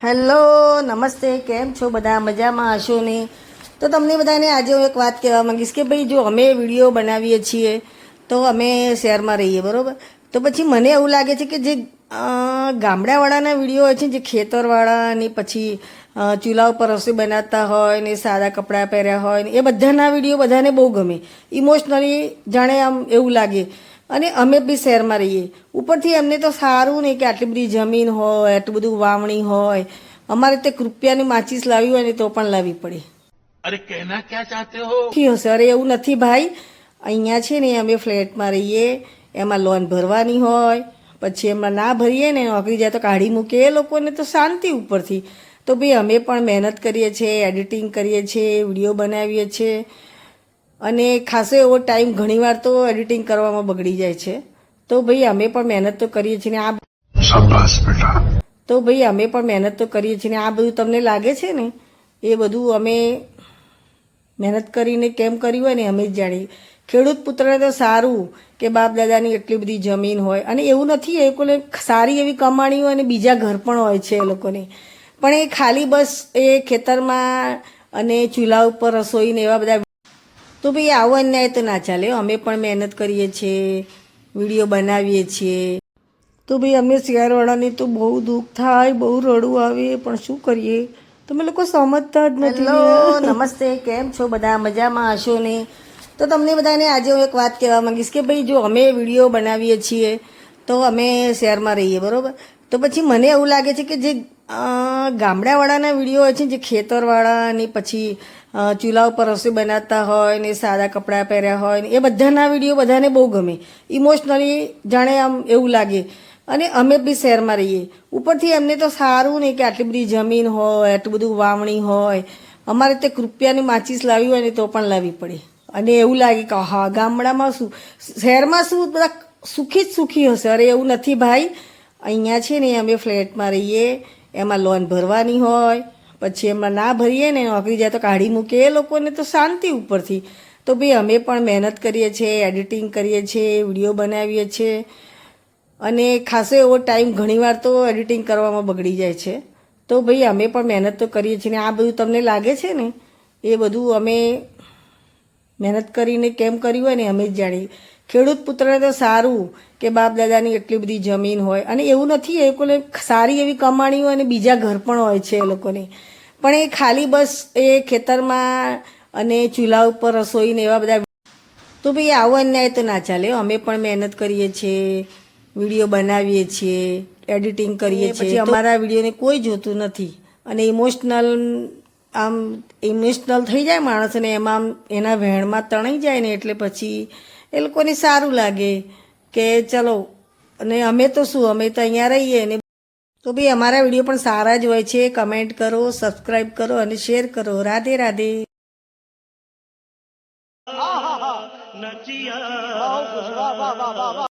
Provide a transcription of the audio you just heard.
Hello નમસ્તે, કેમ છો બધા? મજામાં હશો ને? તો તમને બધાને આજે હું એક વાત કહેવા માંગીશ કે ભાઈ જો અમે વિડીયો બનાવીએ છીએ તો અમે શહેરમાં રહીએ, બરાબર? તો પછી મને એવું લાગે છે કે જે ગામડાવાળાના વિડીયો હોય છે, જે ખેતરવાળા ને પછી ચૂલા ઉપર રસોઈ બનાવતા હોય ને સાદા કપડાં પહેર્યા હોય ને એ બધાના વિડીયો બધાને બહુ ગમે. ઇમોશનલી જાણે આમ એવું લાગે. અને અમે બી શહેરમાં રહીએ. ઉપરથી એમને તો સારું નહીં કે આટલી બધી જમીન હોય, આટલું બધું વાવણી હોય. અમારે તે રૂપિયાની માચીસ લાવી હોય ને તો પણ લાવવી પડે. અરે કહેના ક્યાં ચાહતે હો? હશે? અરે એવું નથી ભાઈ. અહીંયા છે ને અમે ફ્લેટમાં રહીએ, એમાં લોન ભરવાની હોય, પછી એમાં ના ભરીએ ને નોકરી જાય તો કાઢી મૂકે. એ લોકોને તો શાંતિ ઉપરથી. તો ભાઈ અમે પણ મહેનત કરીએ છીએ, એડિટિંગ કરીએ છીએ, વિડીયો બનાવીએ છીએ. અને ખાસો એવો ટાઈમ ઘણીવાર તો એડિટિંગ કરવામાં બગડી જાય છે. તો ભાઈ અમે પણ મહેનત તો કરીએ છીએ ને શાબાશ બેટા. તો ભાઈ અમે પણ મહેનત તો કરીએ છીએ ને આ બધું તમને લાગે છે ને એ બધું અમે મહેનત કરીને કેમ કર્યું હોય ને અમે જ જાણીએ. ખેડૂત પુત્રને તો સારું કે બાપ દાદાની એટલી બધી જમીન હોય, અને એવું નથી એ લોકોને સારી એવી કમાણી હોય અને બીજા ઘર પણ હોય છે એ લોકોને. પણ એ ખાલી બસ એ ખેતરમાં અને ચૂલા ઉપર રસોઈ ને એવા બધા. તો ભાઈ આવો અન્યાય તો ના ચાલે. અમે પણ મહેનત કરીએ છીએ, વિડીયો બનાવીએ છીએ. તો ભાઈ અમે શહેરવાળાને તો બહુ દુઃખ થાય, બહુ રડવું આવે, પણ શું કરીએ? તમે લોકો સમજતા જ નથી. હેલો નમસ્તે, કેમ છો બધા? મજામાં હશો ને? તો તમને બધાને આજે હું એક વાત કહેવા માંગીશ કે ભાઈ જો અમે વિડીયો બનાવીએ છીએ તો અમે શહેરમાં રહીએ, બરાબર? તો પછી મને એવું લાગે છે કે જે ગામડાવાળાના વિડીયો હોય છે, જે ખેતરવાળા ને પછી ચૂલા ઉપર રસોઈ બનાવતા હોય ને સાદા કપડાં પહેર્યા હોય ને એ બધાના વિડીયો બધાને બહુ ગમે. ઇમોશનલી જાણે આમ એવું લાગે. અને અમે બી શહેરમાં રહીએ. ઉપરથી એમને તો સારું નહીં કે આટલી બધી જમીન હોય, આટલું બધું વાવણી હોય. અમારે તે રૂપિયાની માચીસ લાવી હોય ને તો પણ લાવવી પડે. અને એવું લાગે કે હા ગામડામાં શું, શહેરમાં શું, બધા સુખી જ સુખી હશે. અરે એવું નથી ભાઈ. અહીંયા છે ને અમે ફ્લેટમાં રહીએ, એમાં લોન ભરવાની હોય, પછી એમાં ના ભરીએ ને નોકરી જાય તો કાઢી મૂકે. એ લોકોને તો શાંતિ ઉપરથી. તો ભાઈ અમે પણ મહેનત કરીએ છીએ, એડિટિંગ કરીએ છીએ, વિડીયો બનાવીએ છીએ. અને ખાસો એવો ટાઈમ ઘણીવાર તો એડિટિંગ કરવામાં બગડી જાય છે. તો ભાઈ અમે પણ મહેનત તો કરીએ છીએ ને આ બધું તમને લાગે છે ને એ બધું અમે મહેનત કરીને કેમ કર્યું હોય ને અમે જ જાણીએ. ખેડૂત પુત્રને તો સારું કે બાપ દાદાની એટલી બધી જમીન હોય, અને એવું નથી એ લોકોને સારી એવી કમાણી હોય અને બીજા ઘર પણ હોય છે એ લોકોને. પણ એ ખાલી બસ એ ખેતરમાં અને ચૂલા ઉપર રસોઈ ને એવા બધા. તો ભાઈ આવો અન્યાય તો ના ચાલે. અમે પણ મહેનત કરીએ છીએ, વિડીયો બનાવીએ છીએ, એડિટિંગ કરીએ છીએ. પછી અમારા વિડીયોને કોઈ જોતું નથી. અને ઇમોશનલ થઈ જાય માણસ, અને એમાં એના વહેણમાં તણાઈ જાય ને એટલે પછી એ લોકોને સારું લાગે કે ચલો. અને અમે તો શું, અમે તો અહીંયા રહીએ ને. તો ભાઈ અમારા વિડીયો પણ સારા જ હોય છે. કમેન્ટ કરો, સબસ્ક્રાઈબ કરો અને શેર કરો. રાધે રાધે. નચિયા